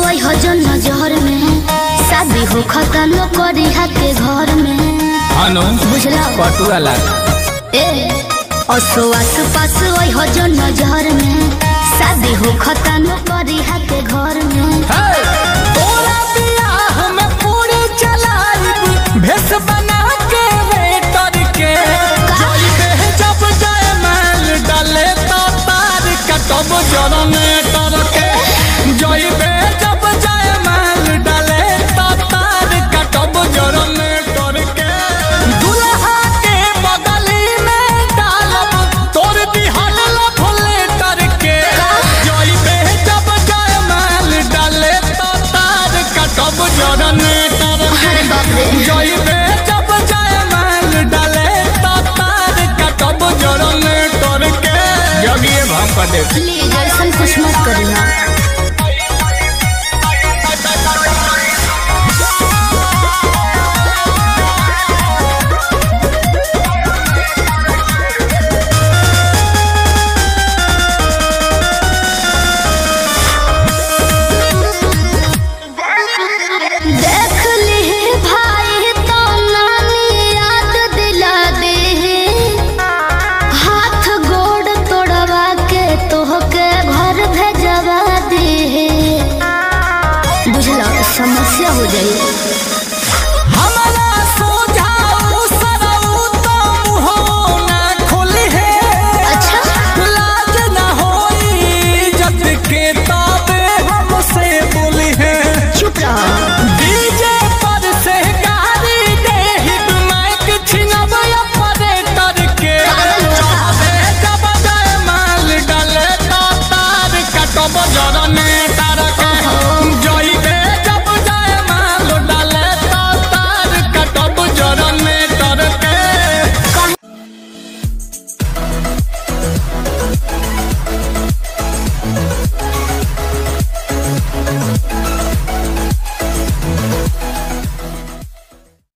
वही हजन नजर में शादी हो खतनो करी के घर में हानो बुझला पटुआ लाग ए असो आस पास वही हजन नजर में शादी हो खतनो करी के घर में तोरा बियाह में पूरी चलाइब भेस बना के वेटर के जइबे जब जाए माल डाले तो तार कटब जनरेटर के जइबे जब जाए माल डाले तो तार कटब जनरेटर के दुल्हा के बगली में डालब तोर दिहल लफलेटर के जइबे जब जाए माल डाले तो तार कटब जनरेटर अरे बाप रे जइबे जब जाए माल डाले तो तार कटब जनरेटर के जगिए भाव कर दे प्लीज ऐसा कुछ मत करना। देख ली भाई तो नानी याद दिला दे हाथ गोड़ तोड़वा के तोहके घर भेजवा दे बुझला समस्या हो जाए।